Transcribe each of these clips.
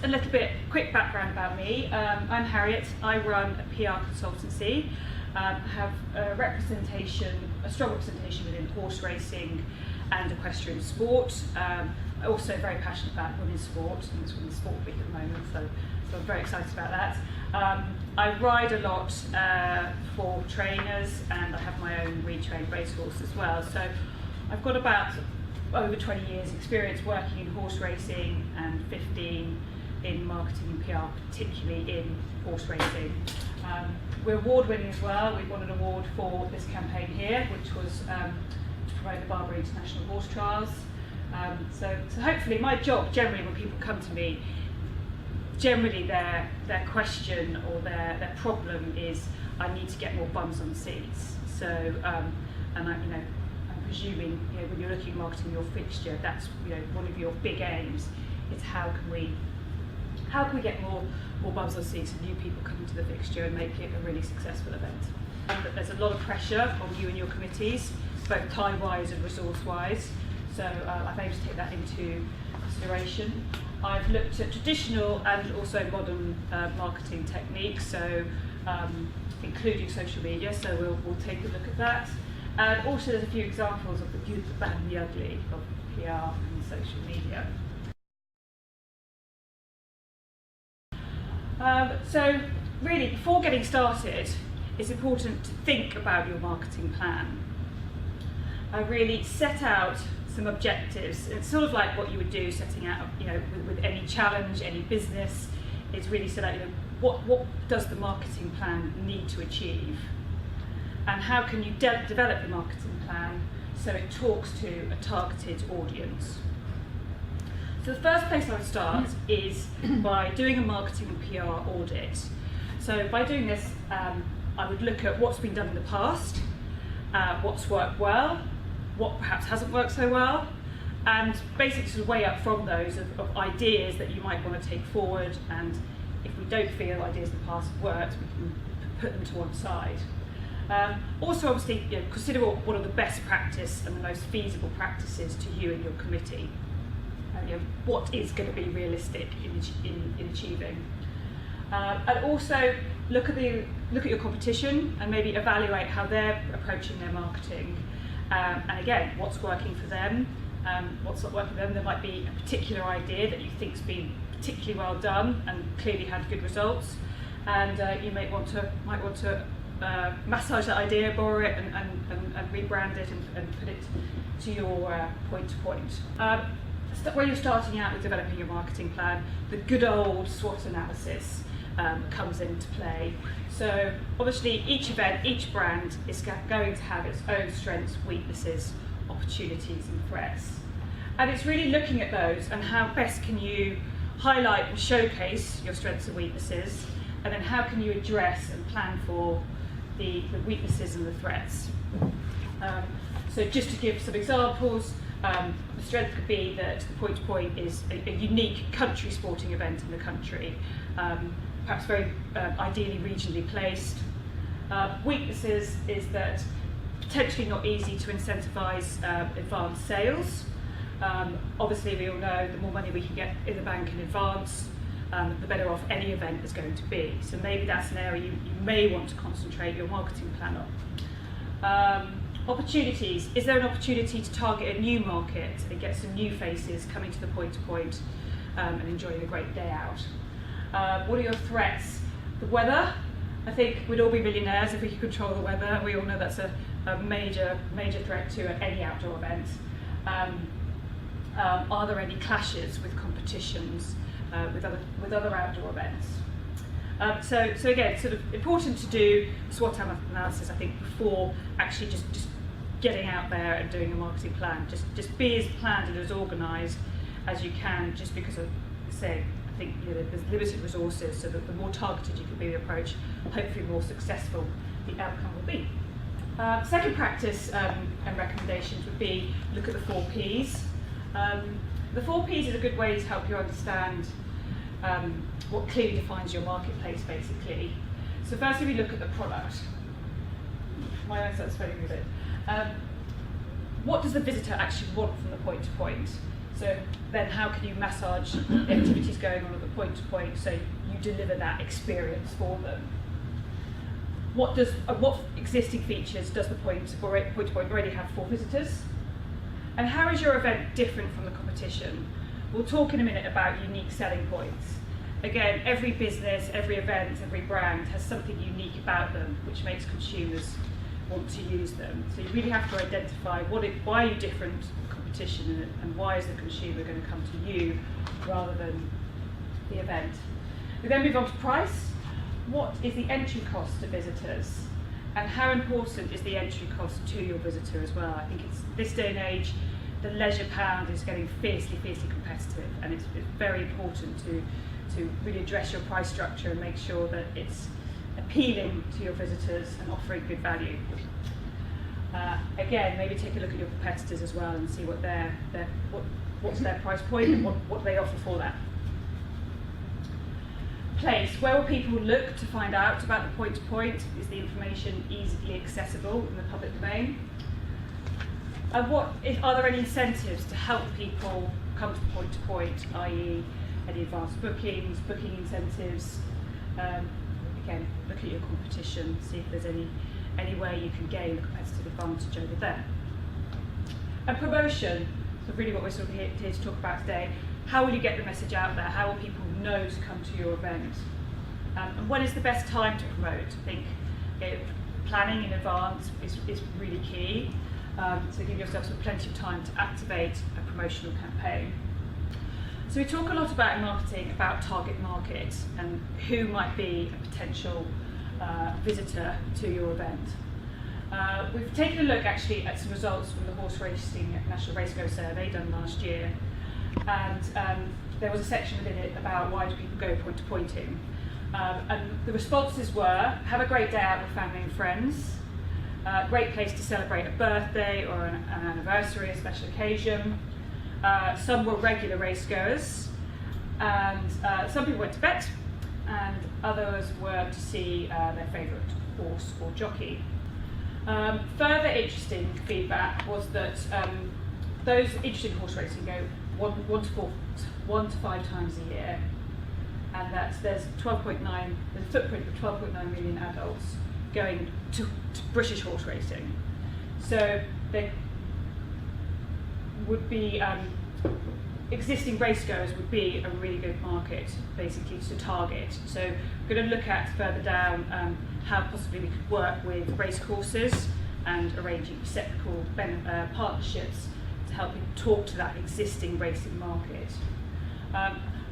a little bit quick background about me. I'm Harriet. I run a PR consultancy. Have a strong representation within horse racing and equestrian sport. I'm also very passionate about women's sport, and it's women's sport week at the moment, so I'm very excited about that. I ride a lot for trainers, and I have my own retrained racehorse as well. So I've got about over 20 years experience working in horse racing and 15 in marketing and PR, particularly in horse racing. We're award winning as well. We've won an award for this campaign here, which was to promote the Barber International Horse Trials. So hopefully my job, generally when people come to me, generally their question or their problem is, I need to get more bums on seats. So and I'm presuming when you're looking at marketing your fixture, that's one of your big aims is how can we get more bums on seats and new people coming to the fixture and make it a really successful event. But there's a lot of pressure on you and your committees, both time-wise and resource-wise. So I've aimed to take that into consideration. I've looked at traditional and also modern marketing techniques, so including social media. So we'll take a look at that. And also there's a few examples of the good, the bad and the ugly of PR and social media. So really, before getting started, it's important to think about your marketing plan. Really set out some objectives. It's sort of like what you would do setting out, with any challenge, any business. It's really set out, what does the marketing plan need to achieve? And how can you develop the marketing plan so it talks to a targeted audience? So the first place I would start is by doing a marketing and PR audit. So by doing this, I would look at what's been done in the past, what's worked well, what perhaps hasn't worked so well, and basically sort of weigh up from those of ideas that you might want to take forward, and if we don't feel ideas in the past have worked, we can put them to one side. Also, obviously, consider what are the best practice and the most feasible practices to you and your committee. What is going to be realistic in achieving. And also look at your competition and maybe evaluate how they're approaching their marketing. And again, what's working for them, what's not working for them. There might be a particular idea that you think's been particularly well done and clearly had good results, and you might want to massage that idea, borrow it, and rebrand it and put it to your point-to-point. When you're starting out with developing your marketing plan, the good old SWOT analysis comes into play. So obviously each event, each brand is going to have its own strengths, weaknesses, opportunities and threats. And it's really looking at those and how best can you highlight and showcase your strengths and weaknesses, and then how can you address and plan for the weaknesses and the threats. So just to give some examples, the strength could be that the point-to-point is a unique country sporting event in the country, perhaps very ideally regionally placed. Weaknesses is that potentially not easy to incentivise advanced sales. Obviously we all know the more money we can get in the bank in advance, the better off any event is going to be. So maybe that's an area you may want to concentrate your marketing plan on. Opportunities. Is there an opportunity to target a new market and get some new faces coming to the point-to-point and enjoying a great day out? What are your threats? The weather. I think we'd all be millionaires if we could control the weather. We all know that's a major threat to any outdoor event. Are there any clashes with competitions with other outdoor events? So again, sort of important to do SWOT analysis, I think, before actually just getting out there and doing a marketing plan. Just be as planned and as organised as you can, just because of, say, I think there's limited resources, so that the more targeted you can be the approach, hopefully more successful the outcome will be. Second practice and recommendations would be look at the 4 Ps. The 4 Ps is a good way to help you understand what clearly defines your marketplace, basically. So firstly, we look at the product. My eyesight's very good. What does the visitor actually want from the point-to-point? So then how can you massage the activities going on at the point-to-point so you deliver that experience for them? What existing features does the point-to-point already have for visitors? And how is your event different from the competition? We'll talk in a minute about unique selling points. Again, every business, every event, every brand has something unique about them which makes consumers want to use them. So you really have to identify why are you different from the competition, and why is the consumer going to come to you rather than the event. We then move on to price. What is the entry cost to visitors? And how important is the entry cost to your visitor as well? I think it's this day and age, the leisure pound is getting fiercely competitive, and it's very important to really address your price structure and make sure that it's appealing to your visitors and offering good value. Again, maybe take a look at your competitors as well and see what what's their price point and what they offer for that. Place. Where will people look to find out about the point-to-point? Is the information easily accessible in the public domain? And are there any incentives to help people come to point-to-point, i.e. any advanced bookings, booking incentives? Again, look at your competition, see if there's any way you can gain a competitive advantage over there. And promotion, so really what we're sort of here to talk about today. How will you get the message out there? How will people know to come to your event? And when is the best time to promote? I think planning in advance is really key. So give yourself plenty of time to activate a promotional campaign. So we talk a lot about in marketing about target market and who might be a potential visitor to your event. We've taken a look actually at some results from the Horse Racing National Racego survey done last year, and there was a section within it about why do people go point-to-pointing. And the responses were, have a great day out with family and friends, great place to celebrate a birthday or an anniversary, a special occasion. Some were regular racegoers, and some people went to bet, and others were to see their favourite horse or jockey. Further interesting feedback was that those interested in horse racing go one to five times a year, and that there's a footprint of 12.9 million adults going to British horse racing. So they would be existing racegoers would be a really good market basically to target. So we're going to look at further down how possibly we could work with racecourses and arranging reciprocal partnerships to help you talk to that existing racing market.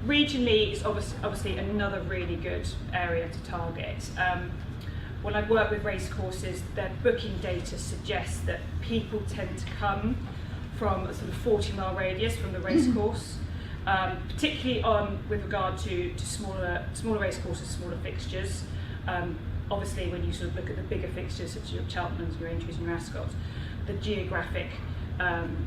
Regionally is obviously another really good area to target. When I work with racecourses, their booking data suggests that people tend to come from a sort of 40-mile radius from the racecourse, particularly with regard to smaller racecourses, smaller fixtures. Obviously, when you sort of look at the bigger fixtures, such as your Cheltenhams, your Aintree and your Ascot, the geographic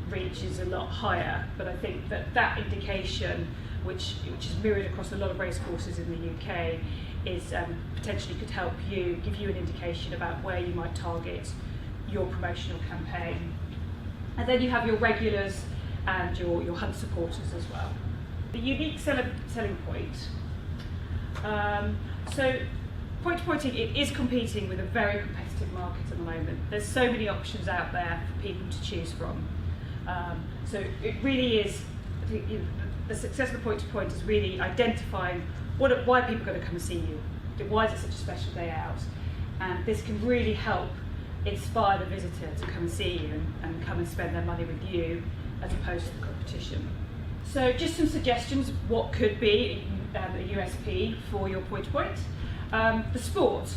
reach is a lot higher. But I think that indication, which is mirrored across a lot of racecourses in the UK, is potentially could help give you an indication about where you might target your promotional campaign. And then you have your regulars and your hunt supporters as well. The unique selling point. So point-to-pointing, it is competing with a very competitive market at the moment. There's so many options out there for people to choose from. So it really is, the success of the point-to-point is really identifying why people are going to come and see you. Why is it such a special day out? And this can really help inspire the visitor to come and see you and come and spend their money with you as opposed to the competition. So just some suggestions of what could be a USP for your point-to-point. The sport.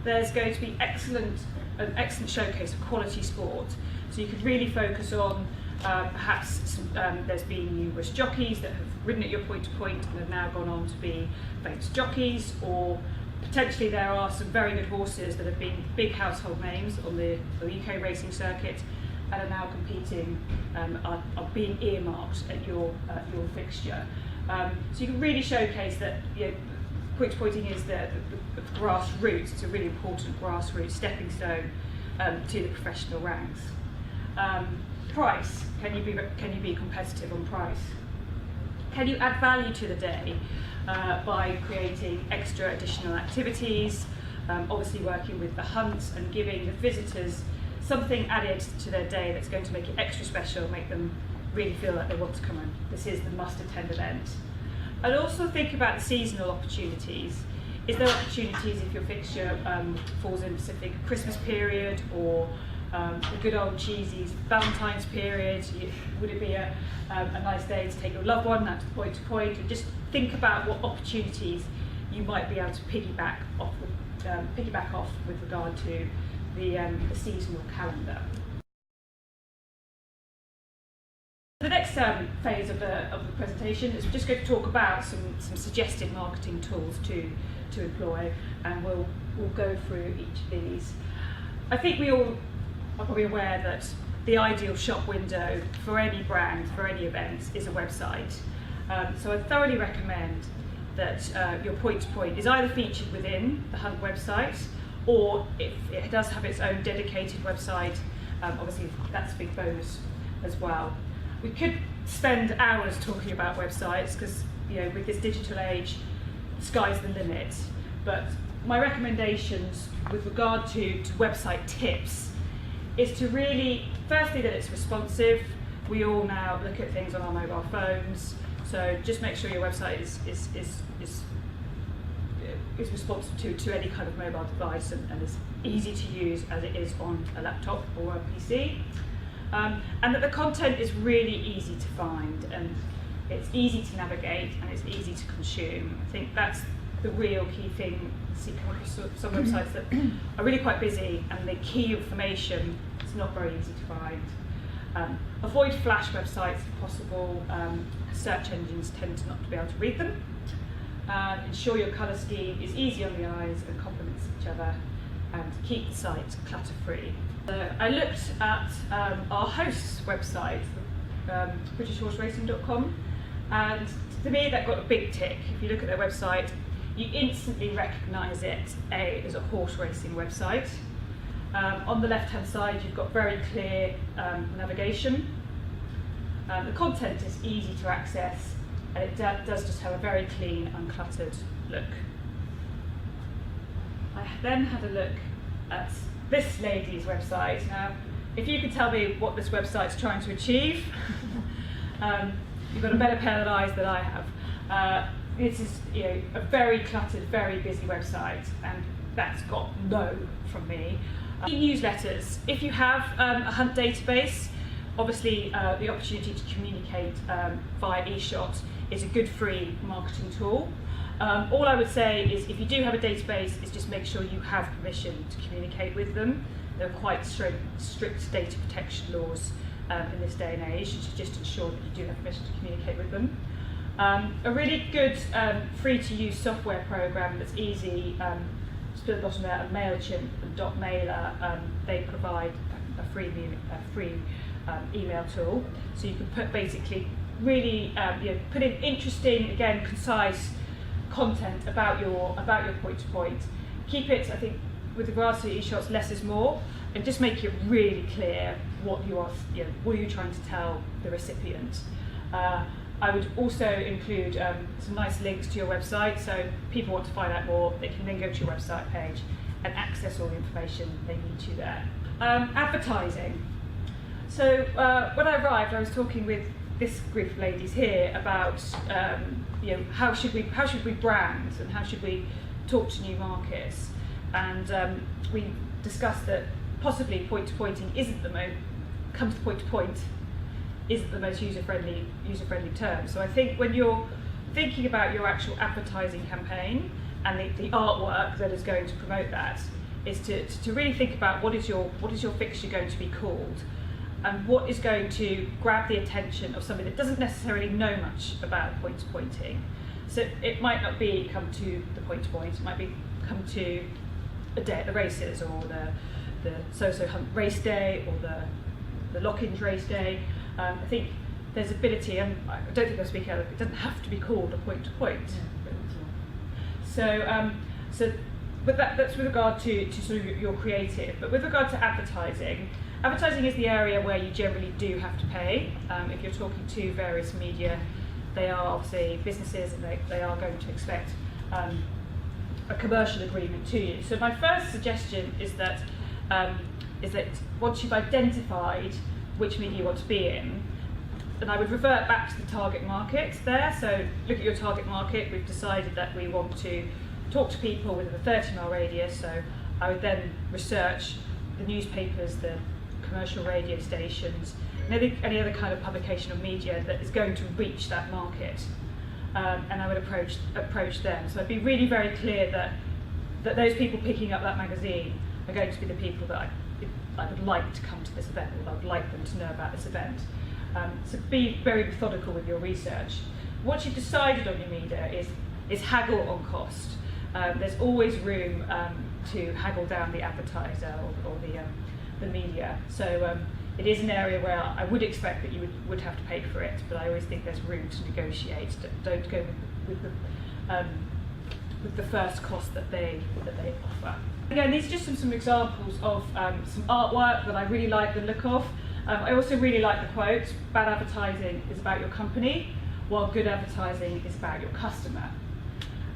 There's going to be an excellent showcase of quality sport. So you could really focus on perhaps there's been numerous jockeys that have ridden at your point-to-point and have now gone on to be famous jockeys, or potentially there are some very good horses that have been big household names on the UK racing circuit and are now competing, are being earmarked at your fixture. So you can really showcase that point-to-pointing is the grassroots. It's a really important grassroots stepping stone to the professional ranks. Price. Can you be competitive on price? Can you add value to the day by creating extra additional activities, obviously working with the hunt and giving the visitors something added to their day that's going to make it extra special, make them really feel like they want to come in. This is the must-attend event. And also think about the seasonal opportunities. Is there opportunities if your fixture falls in a specific Christmas period or the good old cheesy Valentine's period? Would it be a nice day to take your loved one out to point to point? And just think about what opportunities you might be able to piggyback off with regard to the seasonal calendar. The next phase of the presentation is we're just going to talk about some suggested marketing tools to employ, and we'll go through each of these. I think we all are probably aware that the ideal shop window for any brand, for any event, is a website. So I thoroughly recommend that your point-to-point is either featured within the Hunt website, or if it does have its own dedicated website, obviously that's a big bonus as well. We could spend hours talking about websites because, with this digital age, the sky's the limit. But my recommendations with regard to website tips is to really, firstly, that it's responsive. We all now look at things on our mobile phones, so just make sure your website is responsive to any kind of mobile device and is easy to use as it is on a laptop or a PC. And that the content is really easy to find and it's easy to navigate and it's easy to consume. I think that's the real key thing. See some websites that are really quite busy and the key information is not very easy to find. Avoid flash websites if possible. Search engines tend not to be able to read them. Ensure your colour scheme is easy on the eyes and complements each other, and keep the site clutter-free. I looked at our host's website, BritishHorseRacing.com, and to me that got a big tick. If you look at their website, you instantly recognise it as a horse racing website. On the left-hand side, you've got very clear navigation. The content is easy to access, and it does just have a very clean, uncluttered look. I then had a look at this lady's website. Now, if you could tell me what this website's trying to achieve, you've got a better pair of eyes than I have. This is a very cluttered, very busy website, and that's got no from me. Newsletters. If you have a Hunt database, obviously the opportunity to communicate via eShot is a good free marketing tool. All I would say is if you do have a database, is just make sure you have permission to communicate with them. There are quite strict data protection laws in this day and age, to just ensure that you do have permission to communicate with them. A really good free-to-use software program that's easy, just at the bottom there, MailChimp and .mailer, they provide a free email tool, so you can put basically really put in interesting, again, concise content about your point-to-point. Keep it, I think, with regards to eShots, less is more, and just make it really clear what you're trying to tell the recipient. I would also include some nice links to your website, so people want to find out more, they can then go to your website page and access all the information they need to there. Advertising. So when I arrived, I was talking with this group of ladies here about how should we brand and how should we talk to new markets, and we discussed that possibly point-to-pointing isn't the most user-friendly term. So I think when you're thinking about your actual advertising campaign and the artwork that is going to promote that, is to really think about what is your fixture going to be called, and what is going to grab the attention of somebody that doesn't necessarily know much about point-to-pointing. So it might not be come to the point-to-point, it might be come to a day at the races, or the So-So Hunt race day, or the Lock-In's race day. I think there's ability, and I don't think I'll speak out of it, doesn't have to be called a point-to-point. So but that's with regard to sort of your creative. But with regard to advertising, advertising is the area where you generally do have to pay. If you're talking to various media, they are obviously businesses, and they are going to expect a commercial agreement to you. So my first suggestion is that once you've identified which media you want to be in, then I would revert back to the target market there. So look at your target market. We've decided that we want to talk to people within a 30-mile radius. So I would then research the newspapers, the commercial radio stations, and any other kind of publication or media that is going to reach that market. And I would approach them. So I'd be really very clear that those people picking up that magazine are going to be the people that I would like to come to this event, or I would like them to know about this event. So be very methodical with your research. Once you've decided on your media is haggle on cost. There's always room to haggle down the advertiser or the media. So it is an area where I would expect that you would have to pay for it, but I always think there's room to negotiate. Don't go with the first cost that they offer. Again, these are just some examples of some artwork that I really like the look of. I also really like the quote, bad advertising is about your company, while good advertising is about your customer.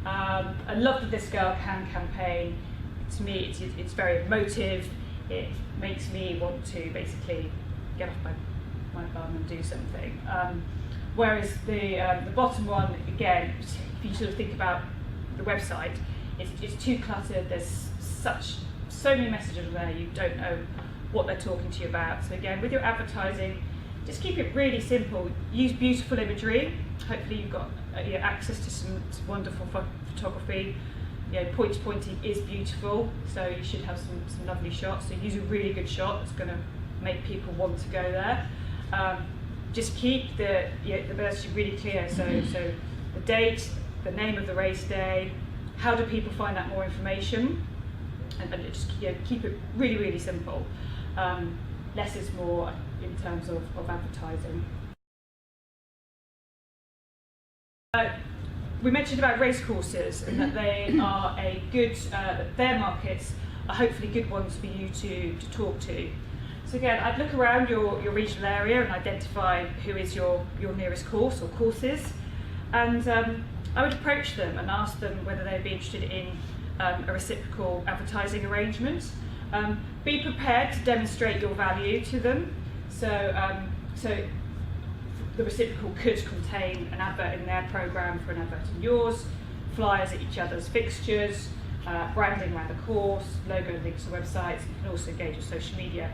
I love the This Girl Can campaign. To me, it's very emotive. It makes me want to basically get off my bum and do something. Whereas the bottom one, again, if you sort of think about the website, it's too cluttered. There's so many messages there, you don't know what they're talking to you about. So again, with your advertising, just keep it really simple. Use beautiful imagery. Hopefully you've got access to some wonderful photography. Point to pointing is beautiful, so you should have some lovely shots. So use a really good shot that's going to make people want to go there. Just keep the message really clear. So the date, the name of the race day, how do people find out more information, and just keep it really, really simple. Less is more in terms of advertising. We mentioned about racecourses and that they are a good, that their markets are hopefully good ones for you to talk to. So again, I'd look around your regional area and identify who is your nearest course or courses, and I would approach them and ask them whether they'd be interested in a reciprocal advertising arrangement. Be prepared to demonstrate your value to them. So the reciprocal could contain an advert in their programme for an advert in yours, flyers at each other's fixtures, branding around the course, logo links to websites. You can also engage with social media.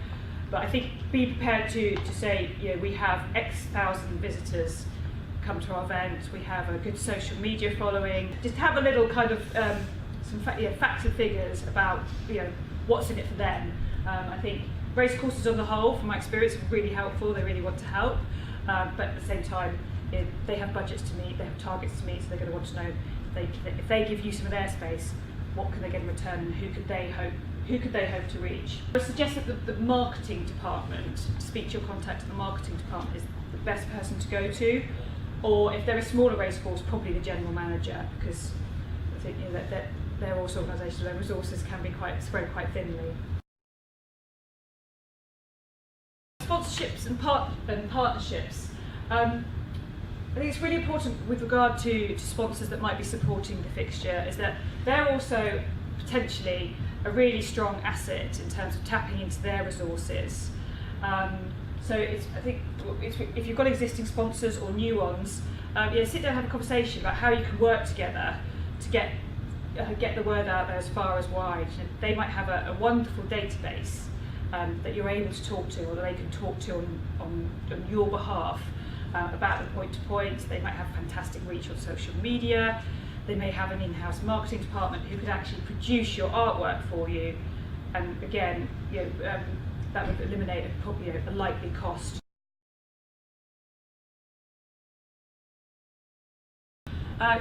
But I think be prepared to say, we have X thousand visitors come to our event, we have a good social media following. Just have a little kind of some facts and figures about what's in it for them. I think race courses on the whole, from my experience, are really helpful. They really want to help, but at the same time, they have budgets to meet, they have targets to meet, so they're going to want to know if they give you some of their space, what can they get in return, and who could they hope to reach. I would suggest that the marketing department, speak to your contact at the marketing department, is the best person to go to, or if they're a smaller race course, probably the general manager, because I think that they're also organisations where resources can be spread quite thinly. Sponsorships and partnerships. I think it's really important with regard to sponsors that might be supporting the fixture, is that they're also potentially a really strong asset in terms of tapping into their resources. So I think if you've got existing sponsors or new ones, sit down and have a conversation about how you can work together to get the word out there as far as wide. They might have a wonderful database that you're able to talk to, or that they can talk to on your behalf about the point-to-points. They might have fantastic reach on social media. They may have an in-house marketing department who could actually produce your artwork for you, and again, that would eliminate probably a likely cost.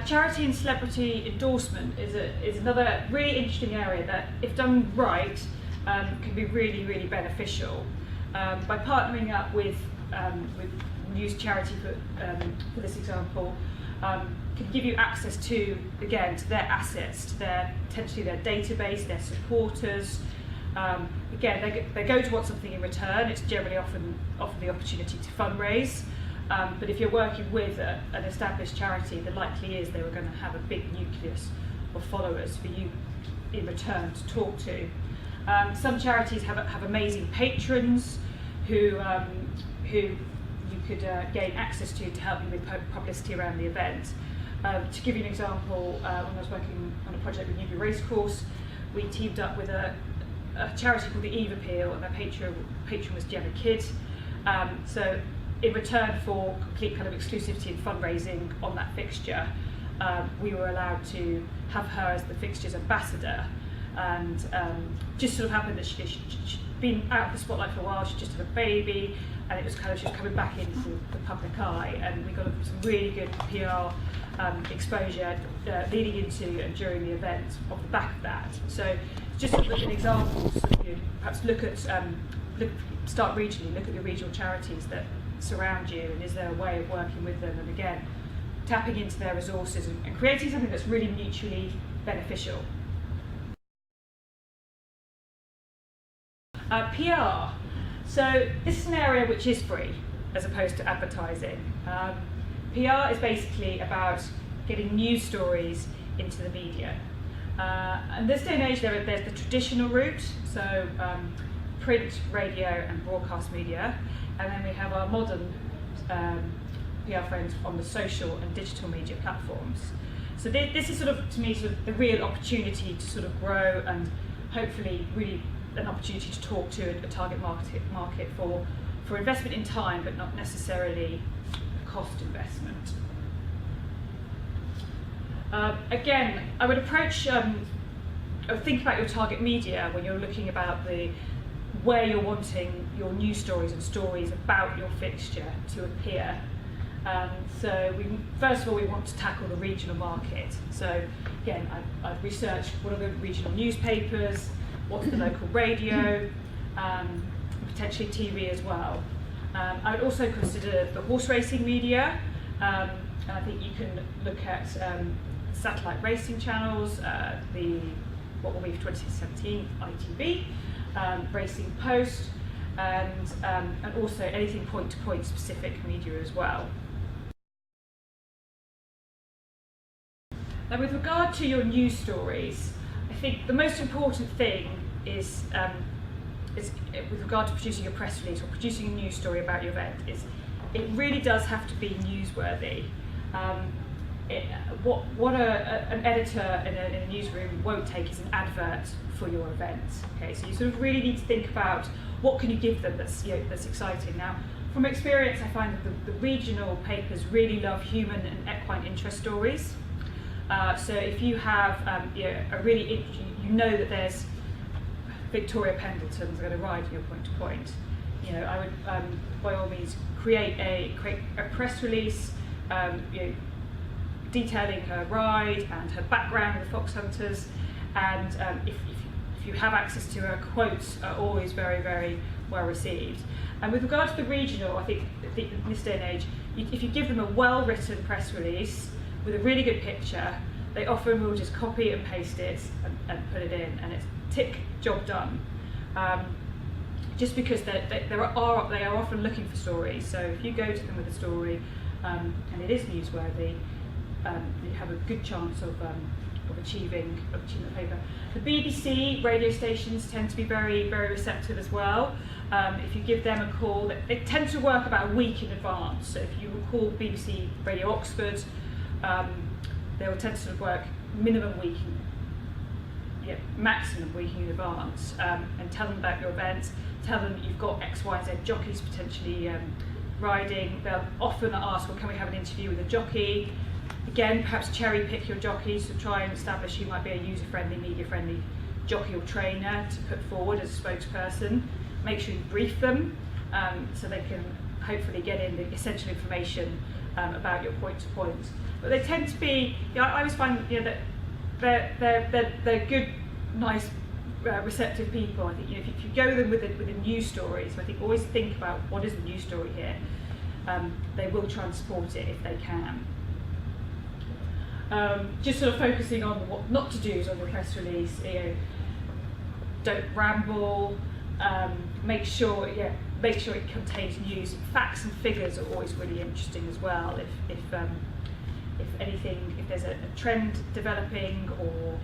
Charity and celebrity endorsement is another really interesting area that, if done right, can be really, really beneficial. By partnering up with use charity for this example, can give you access to, again, to their assets, to their potentially their database, their supporters. Again, they're going to want something in return. It's generally often the opportunity to fundraise. But if you're working with an established charity, the likely is they were going to have a big nucleus of followers for you in return to talk to. Some charities have amazing patrons who you could gain access to help you with publicity around the event. To give you an example, when I was working on a project with Newbury Racecourse, we teamed up with a charity called the Eve Appeal, and their patron was Gemma Kidd. So in return for complete kind of exclusivity and fundraising on that fixture, we were allowed to have her as the fixture's ambassador. And just sort of happened that she'd been out of the spotlight for a while. She just had a baby, and it was kind of just coming back into the public eye, and we got some really good PR exposure leading into and during the event off the back of that. So just to look at examples, perhaps start regionally, look at the regional charities that surround you, and is there a way of working with them, and again, tapping into their resources and creating something that's really mutually beneficial. PR. So this is an area which is free as opposed to advertising. PR is basically about getting news stories into the media. And this day and age there's the traditional route, so print, radio and broadcast media, and then we have our modern PR friends on the social and digital media platforms. So this is sort of, to me, sort of the real opportunity to sort of grow and hopefully really an opportunity to talk to a target market for investment in time, but not necessarily a cost investment. Again, I would approach, think about your target media when you're looking about where you're wanting your news stories and stories about your fixture to appear. So first of all, we want to tackle the regional market. So again, I've researched what are the regional newspapers, what's the local radio, potentially TV as well. I would also consider the horse racing media, and I think you can look at satellite racing channels, what will be for 2017 ITV, Racing Post, and also anything point-to-point specific media as well. Now, with regard to your news stories, I think the most important thing is with regard to producing a press release or producing a news story about your event, is it really does have to be newsworthy. What an editor in a newsroom won't take is an advert for your event. Okay, so you sort of really need to think about what can you give them that's exciting. Now, from experience, I find that the regional papers really love human and equine interest stories. So if you have a really, you know that there's Victoria Pendleton's going to ride in your point-to-point, I would by all means create a press release, detailing her ride and her background with fox hunters, and if you have access to her, quotes are always very, very well received. And with regard to the regional, I think in this day and age, if you give them a well-written press release with a really good picture, they often will just copy and paste it and put it in, and it's tick, job done. Just because they are often looking for stories, so if you go to them with a story and it is newsworthy, you have a good chance of achieving the paper. The BBC radio stations tend to be very, very receptive as well. If you give them a call, they tend to work about a week in advance. So if you will call BBC Radio Oxford, they will tend to sort of work minimum week, maximum week in advance, and tell them about your event. Tell them you've got X, Y, Z jockeys potentially riding. They'll often ask, well, can we have an interview with a jockey? Again, perhaps cherry pick your jockeys to try and establish who might be a user-friendly, media-friendly jockey or trainer to put forward as a spokesperson. Make sure you brief them so they can hopefully get in the essential information about your point-to-point. But they tend to be, I always find that they're good, nice, receptive people. I think if you go them with a news story, so I think always think about what is the news story here. They will try and support it if they can. Just sort of focusing on what not to do on your press release. Don't ramble. Make sure it contains news. Facts and figures are always really interesting as well. If there's a trend developing, or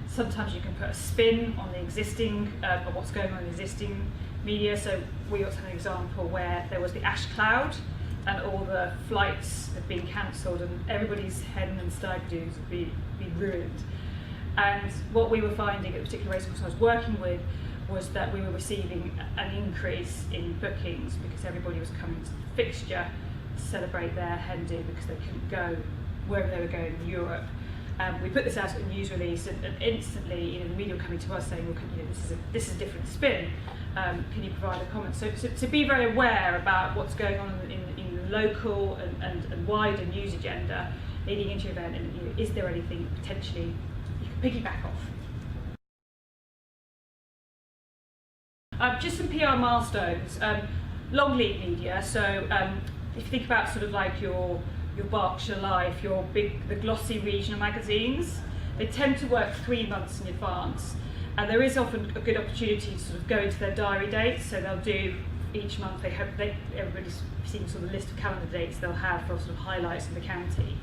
sometimes you can put a spin on the existing, or what's going on in existing media. So we also had an example where there was the ash cloud, and all the flights had been cancelled, and everybody's hen and stag do's had been ruined. And what we were finding at the particular racecourse I was working with was that we were receiving an increase in bookings because everybody was coming to the fixture to celebrate their hen do because they couldn't go wherever they were going in Europe. We put this out at a news release, and instantly, the media were coming to us saying, "Well, this is a different spin. Can you provide a comment?" So to be very aware about what's going on in the local and wider news agenda leading into your event, and is there anything potentially you can piggyback off? Just some PR milestones. Long lead media. So if you think about sort of like your Berkshire Life, the glossy regional magazines, they tend to work 3 months in advance, and there is often a good opportunity to sort of go into their diary dates. So they'll do each month. Everybody's seen sort of the list of calendar dates they'll have for sort of highlights in the county.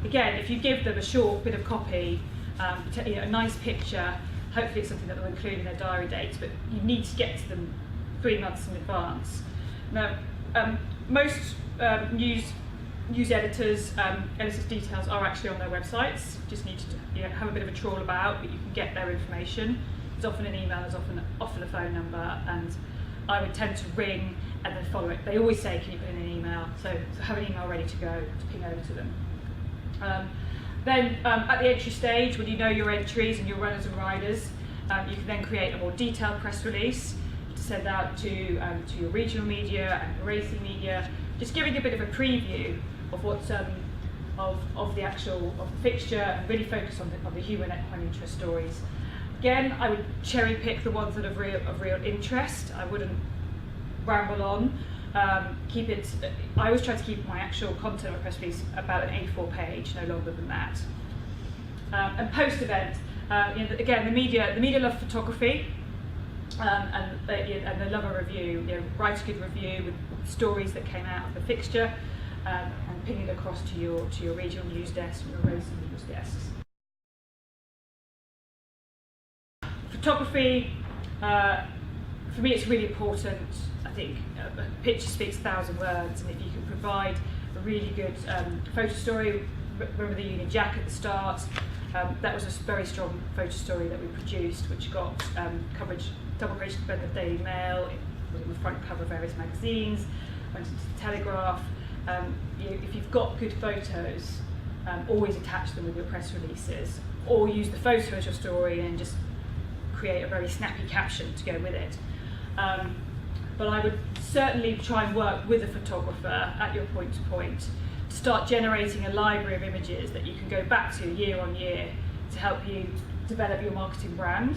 Again, if you give them a short bit of copy, a nice picture, hopefully it's something that they'll include in their diary dates. But you need to get to them 3 months in advance. Now, most news editors' details are actually on their websites. Just need to have a bit of a trawl about, but you can get their information. There's often an email, there's often a phone number, and I would tend to ring and then follow it. They always say, "Can you put in an email?" So have an email ready to go to ping over to them. Then at the entry stage, when you know your entries and your runners and riders, you can then create a more detailed press release to send out to your regional media and the racing media, just giving a bit of a preview of what's of the fixture, and really focus on the human interest stories. Again, I would cherry pick the ones that are of real interest. I wouldn't ramble on. I always try to keep my actual content of press release about an A4 page, no longer than that. And post-event, again, the media love photography, and they love a review. Write a good review with stories that came out of the fixture, and ping it across to your regional news desk and your racing news desks. Photography, for me, it's really important. I think a picture speaks 1,000 words, and if you can provide a really good photo story, remember the Union Jack at the start, that was a very strong photo story that we produced, which got coverage, double page in the Daily Mail, it was on the front cover of various magazines, went into the Telegraph. If you've got good photos, always attach them with your press releases, or use the photo as your story and just create a very snappy caption to go with it. But I would certainly try and work with a photographer at your point-to-point to start generating a library of images that you can go back to year on year to help you develop your marketing brand.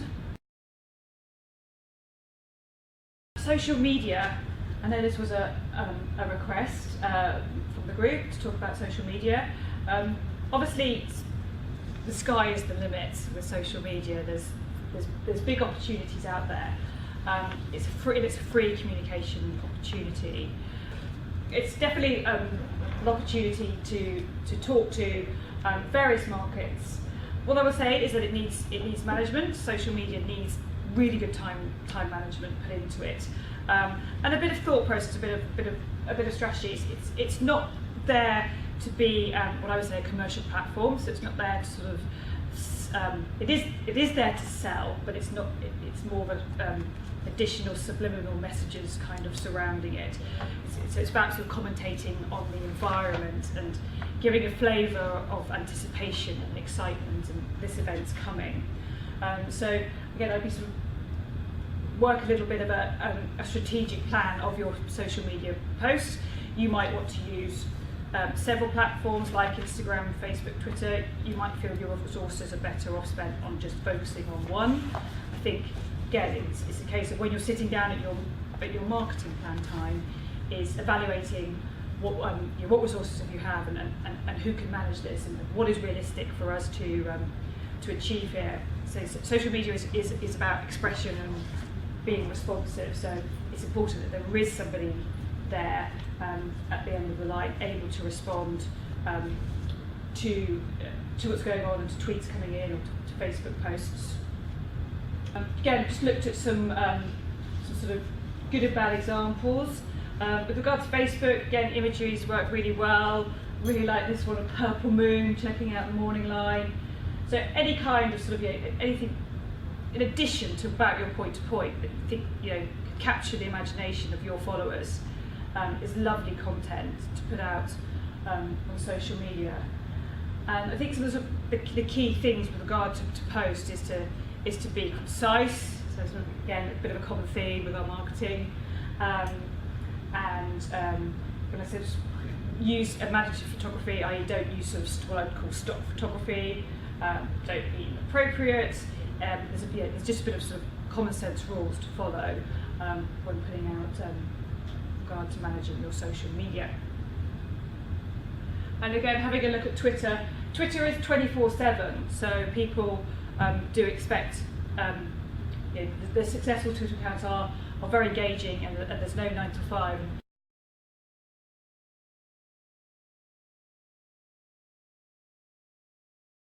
Social media, I know this was a request from the group to talk about social media. Obviously, the sky is the limit with social media. There's big opportunities out there. It's a free communication opportunity. It's definitely an opportunity to talk to various markets. What I would say is that it needs management. Social media needs really good time management put into it, and a bit of thought process, a bit of strategy. It's not there to be what I would say a commercial platform. So it's not there to sort of it is there to sell, but it's not. It's more of a additional subliminal messages kind of surrounding it. So it's about sort of commentating on the environment and giving a flavour of anticipation and excitement, and this event's coming. So again, I'd be sort of work a little bit of a strategic plan of your social media posts. You might want to use several platforms like Instagram, Facebook, Twitter. You might feel your resources are better off spent on just focusing on one. I think, again, it's a case of when you're sitting down at your marketing plan time, is evaluating what resources do you have, and who can manage this, and what is realistic for us to achieve here. So social media is about expression and being responsive, so it's important that there is somebody there at the end of the line able to respond to what's going on, and to tweets coming in, or to Facebook posts. Again, just looked at some sort of good and bad examples. With regard to Facebook, again, imageries work really well. Really like this one, a purple moon, checking out the morning line. So any kind of sort of, anything in addition to about your point to point that you think, capture the imagination of your followers, is lovely content to put out on social media. And I think some of the key things with regard to post is to be concise. So sort of, again, a bit of a common theme with our marketing. When I said use imaginative photography, i.e. don't use sort of what I would call stock photography, don't be inappropriate. There's just a bit of sort of common sense rules to follow when putting out regard to managing your social media. And again, having a look at Twitter. Twitter is 24/7, so people do expect, the successful Twitter accounts are very engaging, and there's no 9 to 5.